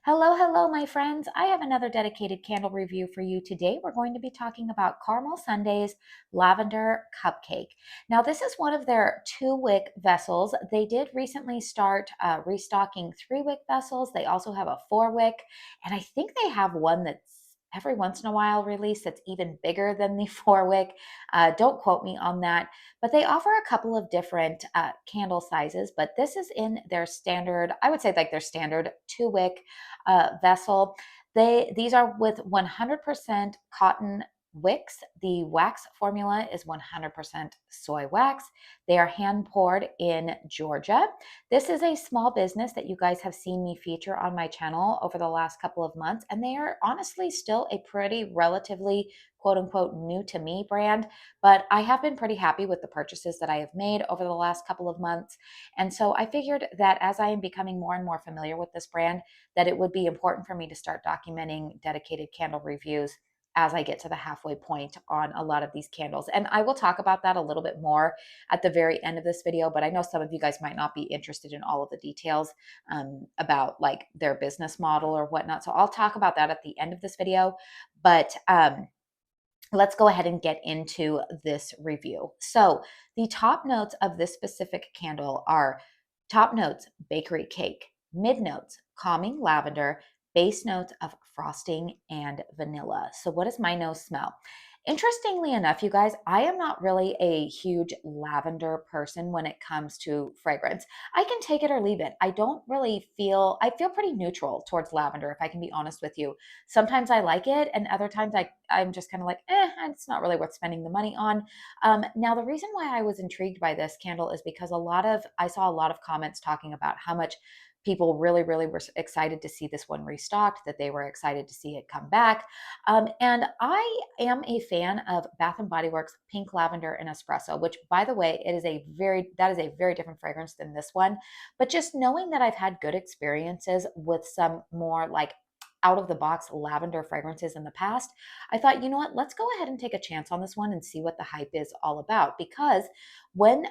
Hello, hello, my friends. I have another dedicated candle review for you today. We're going to be talking about Caramel Sunday's Lavender Cupcake. Now, this is one of their 2-wick vessels. They did recently start restocking 3-wick vessels. They also have a 4-wick, and I think they have one that's every once in a while released that's even bigger than the 4-wick. Don't quote me on that, but they offer a couple of different candle sizes, but this is in their standard, I would say like their standard 2-wick vessel. These are with 100% cotton wicks. The wax formula is 100% soy wax. They are hand poured in Georgia. This is a small business that you guys have seen me feature on my channel over the last couple of months, and they are honestly still a pretty relatively quote unquote new to me brand, but I have been pretty happy with the purchases that I have made over the last couple of months. And so I figured that as I am becoming more and more familiar with this brand, that it would be important for me to start documenting dedicated candle reviews as I get to the halfway point on a lot of these candles. And I will talk about that a little bit more at the very end of this video, but I know some of you guys might not be interested in all of the details about like their business model or whatnot. So I'll talk about that at the end of this video. But let's go ahead and get into this review. So the top notes of this specific candle are top notes, bakery cake, mid notes, calming lavender, base notes of frosting and vanilla. So what does my nose smell? Interestingly enough, you guys, I am not really a huge lavender person when it comes to fragrance. I can take it or leave it. I don't really I feel pretty neutral towards lavender, if I can be honest with you. Sometimes I like it, and other times I'm just kind of like, it's not really worth spending the money on. Now, the reason why I was intrigued by this candle is because I saw a lot of comments talking about how much people really were excited to see this one restocked, that they were excited to see it come back. And I am a fan of Bath and Body Works Pink Lavender and Espresso, which, by the way, that is a very different fragrance than this one. But just knowing that I've had good experiences with some more like out of the box lavender fragrances in the past, I thought, you know what, let's go ahead and take a chance on this one and see what the hype is all about. Because when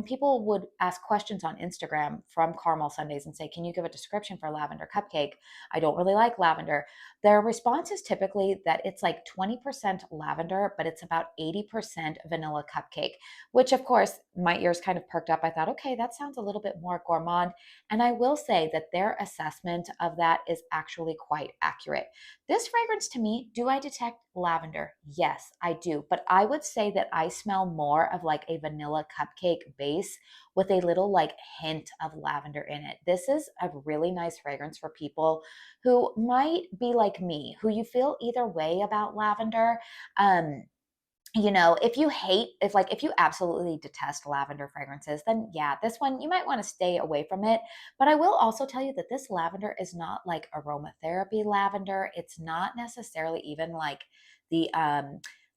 people would ask questions on Instagram from Caramel Sundays and say, can you give a description for Lavender Cupcake? I don't really like lavender. Their response is typically that it's like 20% lavender, but it's about 80% vanilla cupcake, which of course my ears kind of perked up. I thought, okay, that sounds a little bit more gourmand. And I will say that their assessment of that is actually quite accurate. This fragrance to me, do I detect lavender? Yes, I do. But I would say that I smell more of like a vanilla cupcake base with a little like hint of lavender in it. This is a really nice fragrance for people who might be like me, who you feel either way about lavender. Um, if you absolutely detest lavender fragrances, then yeah, this one you might want to stay away from it. But I will also tell you that this lavender is not like aromatherapy lavender. It's not necessarily even like the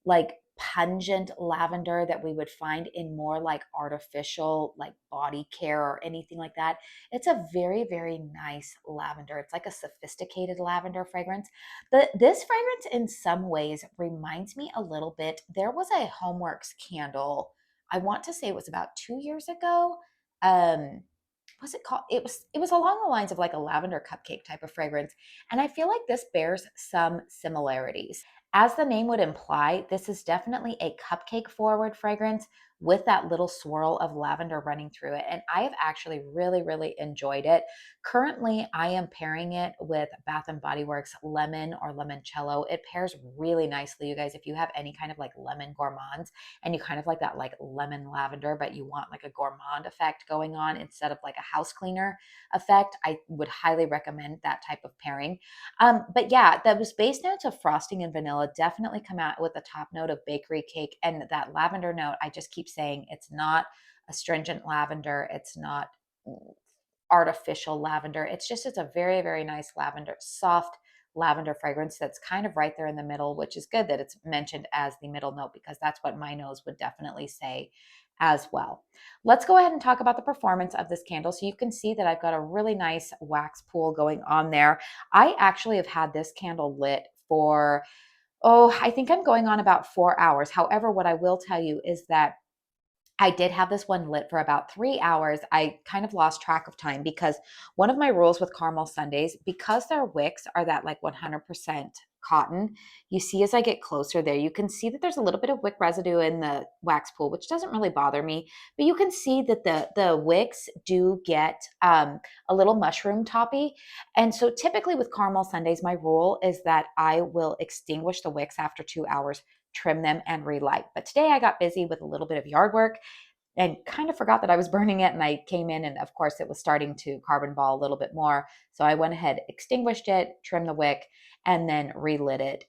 like pungent lavender that we would find in more like artificial like body care or anything like that. It's a very nice lavender. It's like a sophisticated lavender fragrance. This fragrance in some ways reminds me a little bit. There was a Homeworks candle. I want to say it was about 2 years ago. Um, what's it called? It was along the lines of like a lavender cupcake type of fragrance. And I feel like this bears some similarities. As the name would imply, this is definitely a cupcake forward fragrance with that little swirl of lavender running through it. And I have actually really enjoyed it. Currently, I am pairing it with Bath and Body Works Lemon or Limoncello. It pairs really nicely, you guys. If you have any kind of like lemon gourmands and you kind of like that like lemon lavender, but you want like a gourmand effect going on instead of like a house cleaner effect, I would highly recommend that type of pairing. But yeah, those base notes of frosting and vanilla definitely come out with the top note of bakery cake, and that lavender note, I just keep saying it's not astringent lavender. It's not artificial lavender. It's a very nice lavender, soft lavender fragrance that's kind of right there in the middle, which is good that it's mentioned as the middle note because that's what my nose would definitely say as well. Let's go ahead and talk about the performance of this candle. So you can see that I've got a really nice wax pool going on there. I actually have had this candle lit for, I think I'm going on about 4 hours. However, what I will tell you is that I did have this one lit for about 3 hours. I kind of lost track of time because one of my rules with caramel sundaes, because their wicks are that like 100% cotton, you see as I get closer there, you can see that there's a little bit of wick residue in the wax pool, which doesn't really bother me, but you can see that the wicks do get a little mushroom toppy. And so typically with caramel sundaes, my rule is that I will extinguish the wicks after 2 hours, trim them, and relight. But today I got busy with a little bit of yard work and kind of forgot that I was burning it. And I came in and of course it was starting to carbon ball a little bit more. So I went ahead, extinguished it, trimmed the wick, and then relit it.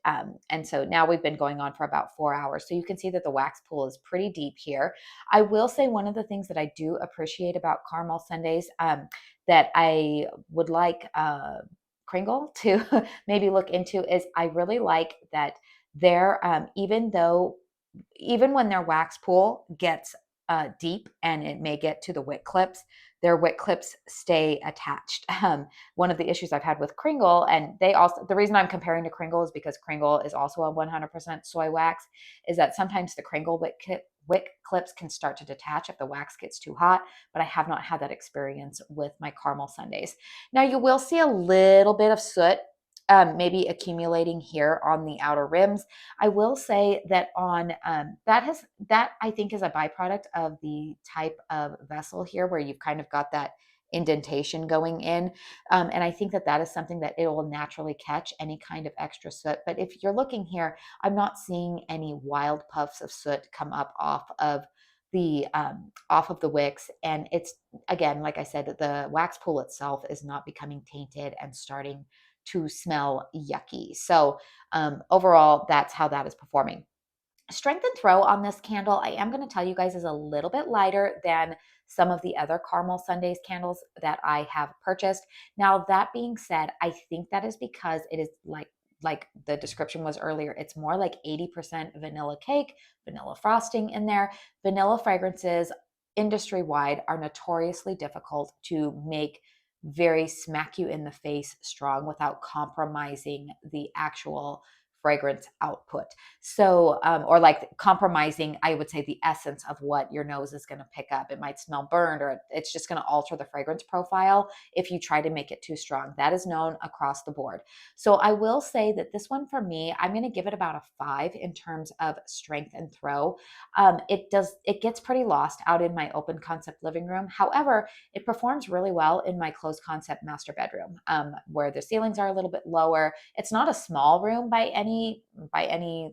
And so now we've been going on for about 4 hours. So you can see that the wax pool is pretty deep here. I will say one of the things that I do appreciate about caramel sundaes that I would like Kringle to maybe look into is I really like that they're, even when their wax pool gets deep and it may get to the wick clips, their wick clips stay attached. One of the issues I've had with Kringle, and they also, the reason I'm comparing to Kringle is because Kringle is also a 100% soy wax, is that sometimes the Kringle wick clips can start to detach if the wax gets too hot, but I have not had that experience with my caramel sundaes. Now you will see a little bit of soot maybe accumulating here on the outer rims. I will say that on that I think is a byproduct of the type of vessel here where you've kind of got that indentation going in. And I think that that is something that it will naturally catch any kind of extra soot. But if you're looking here, I'm not seeing any wild puffs of soot come up off of the wicks. And it's, again, like I said, the wax pool itself is not becoming tainted and starting to smell yucky. So overall, that's how that is performing. Strength and throw on this candle, I am going to tell you guys, is a little bit lighter than some of the other caramel sundaes candles that I have purchased. Now, that being said, I think that is because it is like the description was earlier, it's more like 80% vanilla cake, vanilla frosting in there. Vanilla fragrances industry wide are notoriously difficult to make very smack you in the face strong without compromising the actual fragrance output. So, or like compromising, I would say, the essence of what your nose is going to pick up. It might smell burned, or it's just going to alter the fragrance profile if you try to make it too strong. That is known across the board. So I will say that this one for me, I'm going to give it about a 5 in terms of strength and throw. It gets pretty lost out in my open concept living room. However, it performs really well in my closed concept master bedroom, where the ceilings are a little bit lower. It's not a small room by any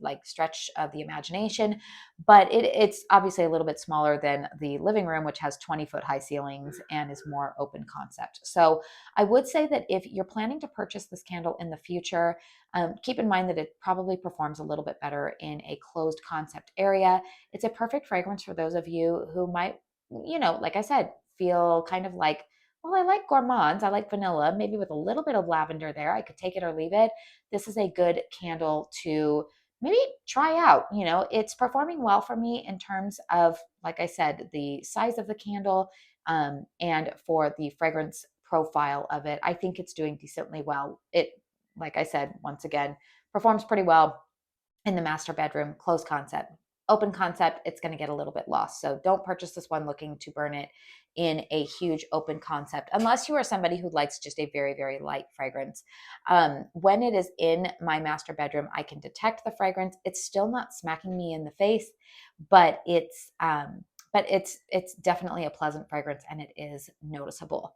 like stretch of the imagination, but it's obviously a little bit smaller than the living room, which has 20-foot high ceilings and is more open concept. So I would say that if you're planning to purchase this candle in the future, keep in mind that it probably performs a little bit better in a closed concept area. It's a perfect fragrance for those of you who might, like I said, feel kind of like, well, I like gourmands. I like vanilla, maybe with a little bit of lavender there. I could take it or leave it. This is a good candle to maybe try out. It's performing well for me in terms of, like I said, the size of the candle, and for the fragrance profile of it. I think it's doing decently well. It, like I said, once again, performs pretty well in the master bedroom, closed concept. Open concept, it's going to get a little bit lost. So don't purchase this one looking to burn it in a huge open concept, unless you are somebody who likes just a very, very light fragrance. When it is in my master bedroom, I can detect the fragrance. It's still not smacking me in the face, but it's definitely a pleasant fragrance and it is noticeable.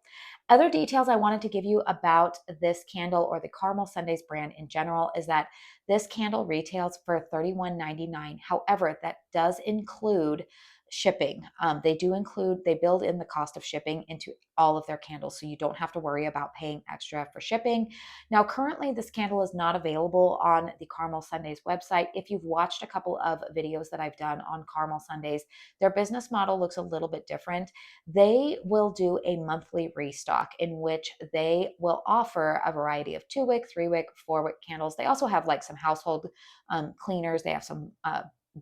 Other details I wanted to give you about this candle, or the Caramel Sundaes brand in general, is that this candle retails for $31.99. However, that does include shipping. They build in the cost of shipping into all of their candles, so you don't have to worry about paying extra for shipping. Now, currently, this candle is not available on the Caramel Sundaes website. If you've watched a couple of videos that I've done on Caramel Sundaes, their business model looks a little bit different. They will do a monthly restock in which they will offer a variety of 2-wick, 3-wick, 4-wick candles. They also have like some household cleaners. They have some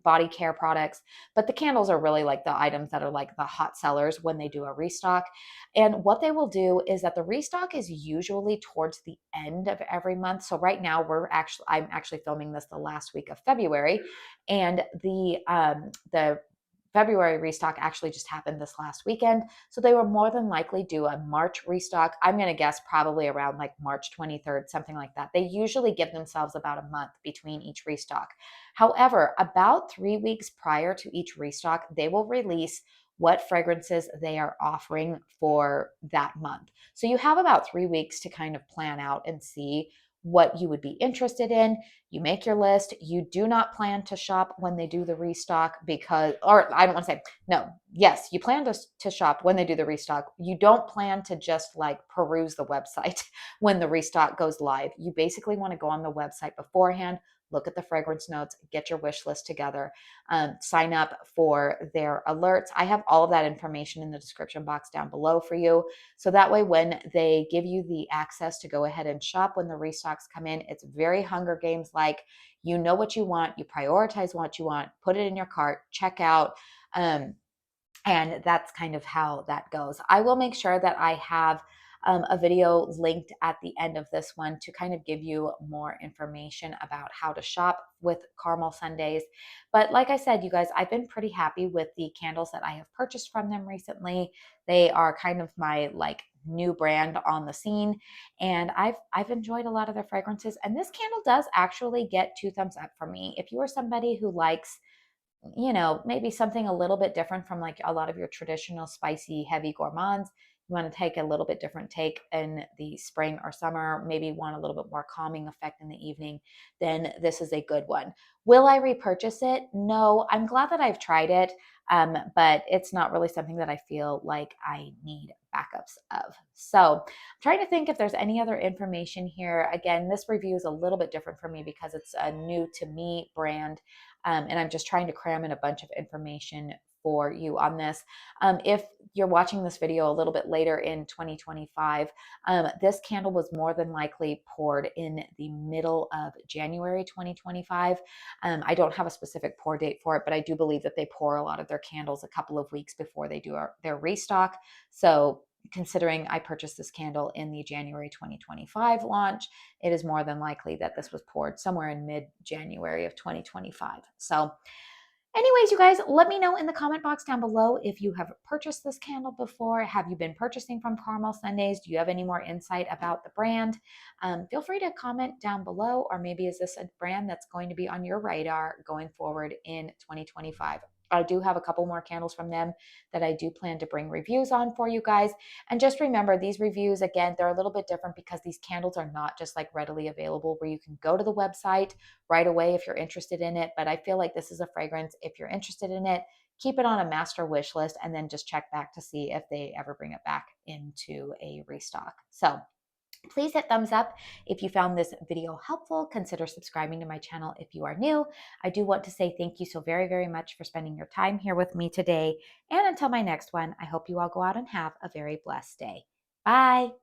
body care products, but the candles are really like the items that are like the hot sellers when they do a restock. And what they will do is that the restock is usually towards the end of every month. So right now I'm actually filming this the last week of February, and the February restock actually just happened this last weekend. So they were more than likely due a March restock. I'm going to guess probably around like March 23rd, something like that. They usually give themselves about a month between each restock. However, about 3 weeks prior to each restock, they will release what fragrances they are offering for that month. So you have about 3 weeks to kind of plan out and see what you would be interested in. You make your list. You do not plan to shop when they do the restock because, or I don't want to say, no, yes, you plan to shop when they do the restock. You don't plan to just like peruse the website when the restock goes live. You basically want to go on the website beforehand, look at the fragrance notes, get your wish list together, sign up for their alerts. I have all of that information in the description box down below for you. So that way, when they give you the access to go ahead and shop when the restocks come in, it's very Hunger Games like. You know what you want, you prioritize what you want, put it in your cart, check out. And that's kind of how that goes. I will make sure that I have a video linked at the end of this one to kind of give you more information about how to shop with Caramel Sundays. But like I said, you guys, I've been pretty happy with the candles that I have purchased from them recently. They are kind of my like new brand on the scene, and I've enjoyed a lot of their fragrances, and this candle does actually get 2 thumbs up for me. If you are somebody who likes, maybe something a little bit different from like a lot of your traditional spicy, heavy gourmands. You want to take a little bit different take in the spring or summer, maybe want a little bit more calming effect in the evening, then this is a good one. Will I repurchase it? No, I'm glad that I've tried it, but it's not really something that I feel like I need backups of. So I'm trying to think if there's any other information here. Again, this review is a little bit different for me because it's a new to me brand. And I'm just trying to cram in a bunch of information for you on this. If you're watching this video a little bit later in 2025, this candle was more than likely poured in the middle of January 2025. I don't have a specific pour date for it, but I do believe that they pour a lot of their candles a couple of weeks before they do their restock. So considering I purchased this candle in the January 2025 launch, it is more than likely that this was poured somewhere in mid-January of 2025. So anyways, you guys, let me know in the comment box down below if you have purchased this candle before. Have you been purchasing from Caramel Sundays? Do you have any more insight about the brand? Feel free to comment down below, or maybe is this a brand that's going to be on your radar going forward in 2025? I do have a couple more candles from them that I do plan to bring reviews on for you guys. And just remember, these reviews, again, they're a little bit different because these candles are not just like readily available where you can go to the website right away if you're interested in it. But I feel like this is a fragrance, if you're interested in it, keep it on a master wish list and then just check back to see if they ever bring it back into a restock. So please hit thumbs up if you found this video helpful. Consider subscribing to my channel if you are new. I do want to say thank you so very, very much for spending your time here with me today. And until my next one, I hope you all go out and have a very blessed day. Bye.